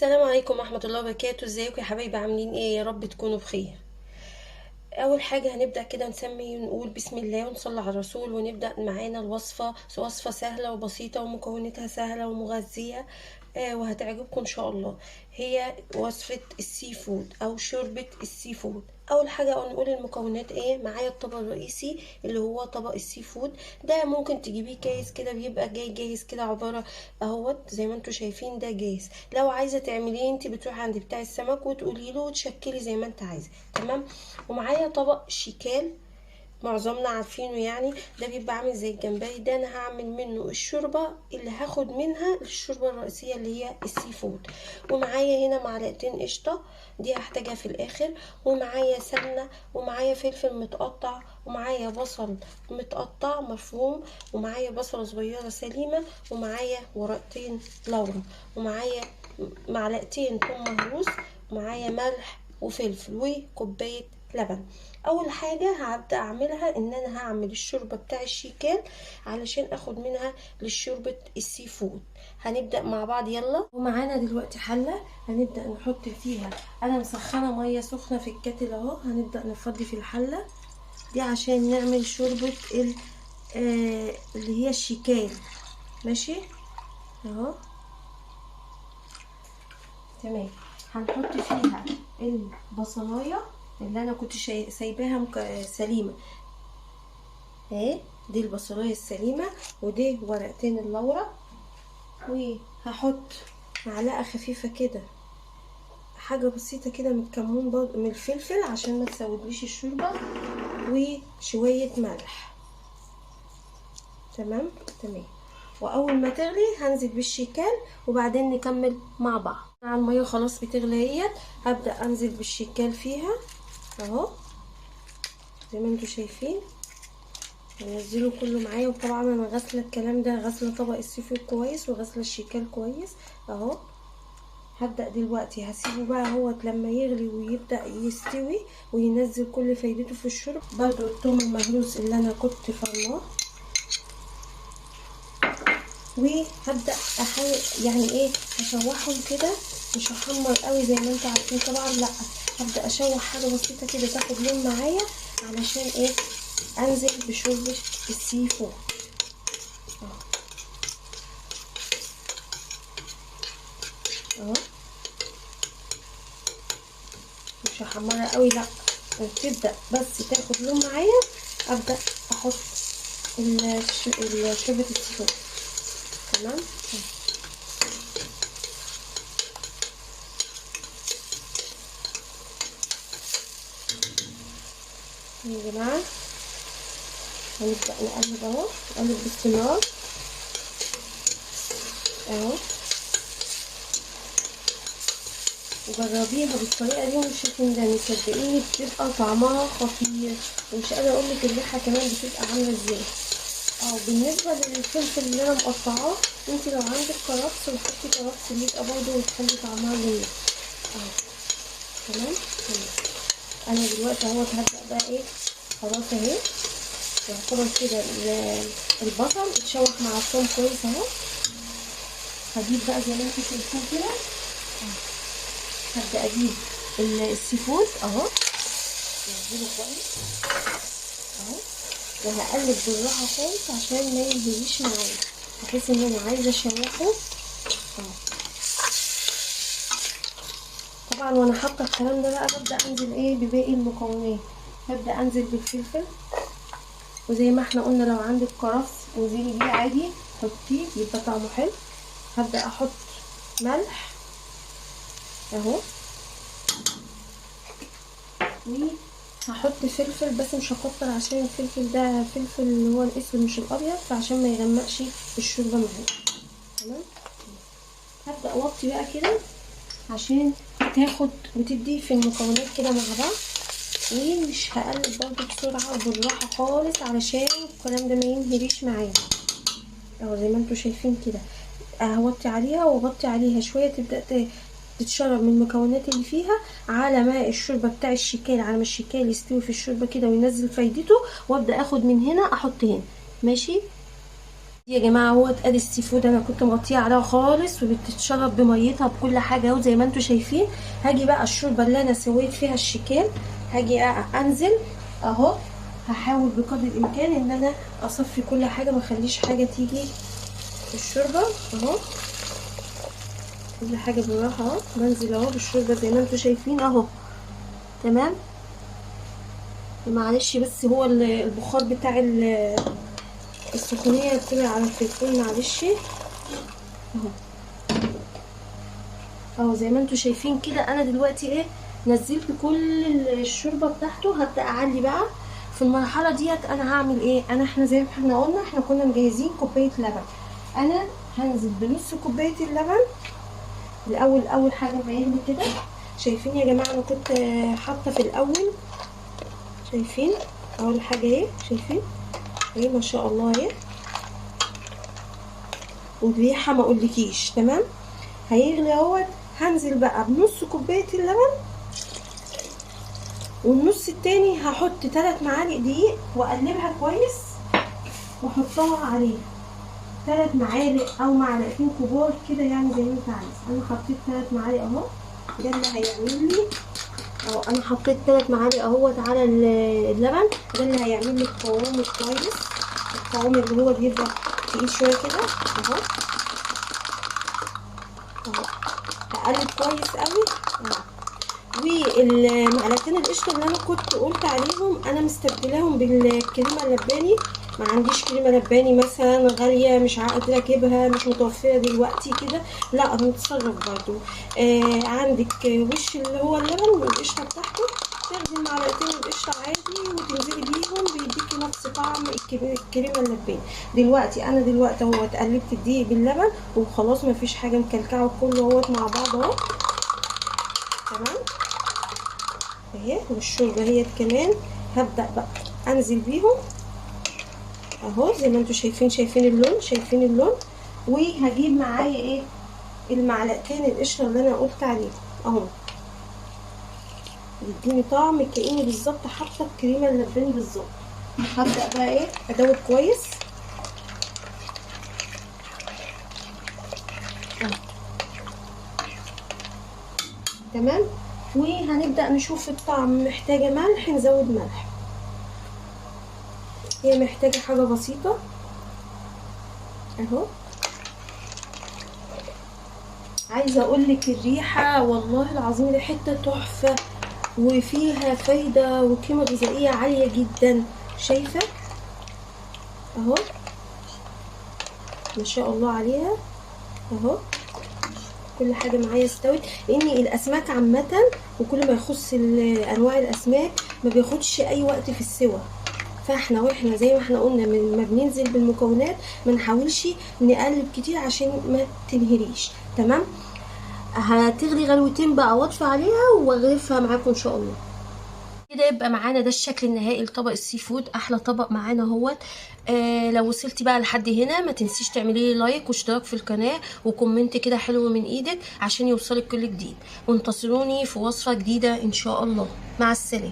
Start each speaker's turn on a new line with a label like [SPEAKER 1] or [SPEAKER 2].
[SPEAKER 1] السلام عليكم ورحمة الله وبركاته. ازيكم يا حبايبي؟ عاملين ايه؟ يا رب تكونوا بخير. اول حاجة هنبدأ كده نسمي ونقول بسم الله ونصلي على الرسول، ونبدأ معانا الوصفة. وصفة سهلة وبسيطة ومكوناتها سهلة ومغذية، وهتعجبكم ان شاء الله. هي وصفة السي فود او شوربة السي فود. اول حاجة نقول المكونات ايه معايا. الطبق الرئيسي اللي هو طبق السي فود، ده ممكن تجيبيه جاهز كده، بيبقى جاي جاهز كده عبارة اهوت زي ما انتوا شايفين ده جاهز. لو عايزة تعمليه انت بتروحي عند بتاع السمك وتقولي له وتشكلي زي ما انت عايزة. تمام. ومعايا طبق شيكال، معظمنا عارفينه يعني، ده بيبقى عامل زي الجمبري. ده انا هعمل منه الشوربه اللي هاخد منها الشوربه الرئيسيه اللي هي السي فود. ومعايا هنا معلقتين قشطه، دي هحتاجها في الاخر. ومعايا سمنه، ومعايا فلفل متقطع، ومعايا بصل متقطع مفروم، ومعايا بصله صغيره سليمه، ومعايا ورقتين لورا، ومعايا معلقتين ثوم مهروس، ومعايا ملح وفلفل وكوبايه لبن. اول حاجه هبدا اعملها ان انا هعمل الشوربه بتاع الشيكال علشان اخد منها للشوربه السي فود. هنبدا مع بعض يلا. ومعانا دلوقتي حله هنبدا نحط فيها، انا مسخنه ميه سخنه في الكاتل اهو. هنبدا نفضي في الحله دي عشان نعمل شوربه اللي هي الشيكال. ماشي اهو. تمام. هنحط فيها البصلايه اللي انا كنت سايباها سليمه اهي. دي البصلايه السليمه، ودي ورقتين اللورا. وهحط معلقه خفيفه كده، حاجه بسيطه كده من الكمون برضه من الفلفل عشان ما تسودليش الشوربه، وشويه ملح. تمام. تمام. واول ما تغلي هنزل بالشيكال وبعدين نكمل مع بعض. مع الميه خلاص بتغلي اهيت، هبدا انزل بالشيكال فيها اهو زي ما انتوا شايفين. هنزله كله معايا. وطبعا انا غاسله الكلام ده، غاسله طبق السي فود كويس وغاسله الشيكال كويس اهو. هبدا دلوقتي هسيبه بقى اهوت لما يغلي ويبدا يستوي وينزل كل فايدته في الشرب. برضو الثوم المهروس اللي انا كنت فرماه، وهبدا احاول يعني ايه اشوحهم كده. مش هحمر قوي زي ما انتوا عارفين طبعا، لا، هبدا اشوح حاجه بسيطه كده تاخد لون معايا علشان ايه انزل بشوربه السي فود اهو. مش هحمرها قوي، لا، تبدا بس تاخد لون معايا ابدا احط شوربه السي فود. تمام. يا جماعه هنبدا نقلب اهو، نقلب باستمرار اهو. جربيها بالطريقه دي ومش هتندمي، صدقيني بتبقى طعمها خطير. ومش قادره اقول لك الريحه كمان بتبقى عامله ازاي. بالنسبه للفلفل اللي انا مقطعاه، انت لو عندك كرفس وحطي كرفس بيبقى برضه وتخلي طعمها جميل اهو. تمام. تمام. انا دلوقتي اهوت هبدا بقى ايه، خلاص اهي يعتبر كده البصل اتشوح مع الثوم كويس اهو. هجيب بقى زي ما انتوا شايفين كده، هبدا اجيب السي فود اهو، انزله كويس اهو. وهقلب بالراحه خالص عشان ما ينزليش معايا، بحيث ان انا عايزه اشوحه اهو. طبعا وانا حاطه الكلام ده بقى ببدا انزل ايه بباقي المكونات. هبدا انزل بالفلفل، وزي ما احنا قلنا لو عندك كرفس انزلي بيه عادي، حطيه يبقى طعمه حلو. هبدا احط ملح اهو، وهحط فلفل بس مش هكتر عشان الفلفل ده فلفل اللي هو الاسود مش الابيض، فعشان ما يغمقش الشوربه معايا. تمام. هبدا اوطي بقى كده عشان تاخد وتدي في المكونات كده مع بعض. ومش هقلب برضو بسرعه وبالراحه خالص علشان الكلام ده ما ينهريش معايا اهو زي ما انتوا شايفين كده. هوطي عليها واغطي عليها شويه تبدا تتشرب من المكونات اللي فيها على ما الشوربه بتاع الشيكال، على ما الشيكال يستوي في الشوربه كده وينزل فايدته، وابدا اخد من هنا احط هنا. ماشي. يا جماعه اهوت ادي السي فود، انا كنت مغطيه عليها خالص وبتتشرب بميتها بكل حاجه اهو زي ما انتم شايفين. هاجي بقى الشوربه اللي انا سويت فيها الشيكان، هاجي انزل اهو. هحاول بقدر الامكان ان انا اصفي كل حاجه، ما اخليش حاجه تيجي في الشوربه اهو. كل حاجه بالراحه اهو، بنزل اهو بالشوربه زي ما انتم شايفين اهو. تمام. معلش بس هو البخار بتاع السخونيه طلع على التليفون، معلش اهو. اهو زي ما انتم شايفين كده. انا دلوقتي ايه، نزلت كل الشوربه بتاعته. هبدا اعلي بقى في المرحله ديت. انا هعمل ايه، احنا زي ما احنا قلنا احنا كنا مجهزين كوبايه لبن. انا هنزل بنص كوبايه اللبن الاول. اول حاجه ما يغلي كده، شايفين يا جماعه انا كنت حاطه في الاول، شايفين اول حاجه ايه، شايفين ايه ما شاء الله ايه، والريحه ما اقولكيش. تمام. هيغلي اهوت. هنزل بقى بنص كوبايه اللبن، والنص التاني هحط 3 معالق دقيق واقلبها كويس واحطها عليها. 3 معالق او معلقتين كبار كده يعني زي ما انت عايز. انا حطيت 3 معالق اهو، ده اللي هيعمل لي اهو. انا حطيت 3 معالق اهوت على اللبن، ده اللي هيعمل لي القوام الكويس، القوام اللي هو بيبقى تقيل شويه كده اهو. اهو هقلب كويس قوي اهو. والمعلقتين القشطه اللي انا كنت قلت عليهم انا مستبدلاهم بالكريمه اللباني. ما عنديش كريمه لباني مثلا غاليه مش قادره اجيبها، مش متوفره دلوقتي كده، لا بنتصرف برضو. عندك وش اللي هو اللبن والقشطه بتاعته، تاخدي المعلقتين القشطه عادي وتنزلي بيهم، بيديكي نفس طعم الكريمه اللباني. دلوقتي انا اهو قلبت الدقيق باللبن وخلاص، مفيش حاجه مكلكعه كله اهوت مع بعض اهو. تمام اهي. والشوربه هي كمان هبدا بقى انزل بيهم اهو زي ما انتم شايفين. شايفين اللون، شايفين اللون. وهجيب معايا ايه، المعلقتين القشطه اللي انا قلت عليهم اهو، يديني طعم كاني بالظبط حاطه الكريمه اللباني بالظبط. هبدا بقى ايه ادوب كويس اهو. تمام. وهنبدا نشوف الطعم، محتاجه ملح نزود ملح، هي محتاجه حاجه بسيطه اهو. عايزه اقول لك الريحه والله العظيم ريحتها تحفه، وفيها فايده وقيمه غذائيه عاليه جدا. شايفه اهو ما شاء الله عليها اهو. كل حاجه معايا استوت، لان الاسماك عامه وكل ما يخص انواع الاسماك ما بياخدش اي وقت في السوى. واحنا زي ما احنا قلنا ما بننزل بالمكونات ما نحاولش نقلب كتير عشان ما تنهريش. تمام. هتغلي غلوتين بقى واطفي عليها واغرفها معاكم ان شاء الله. كده يبقى معانا ده الشكل النهائي لطبق السي فود، احلى طبق معانا اهوت. لو وصلتي بقى لحد هنا ما تنسيش تعملي لي لايك واشتراك في القناه وكومنت كده حلو من ايدك عشان يوصلك كل جديد. وانتظروني في وصفه جديده ان شاء الله. مع السلامه.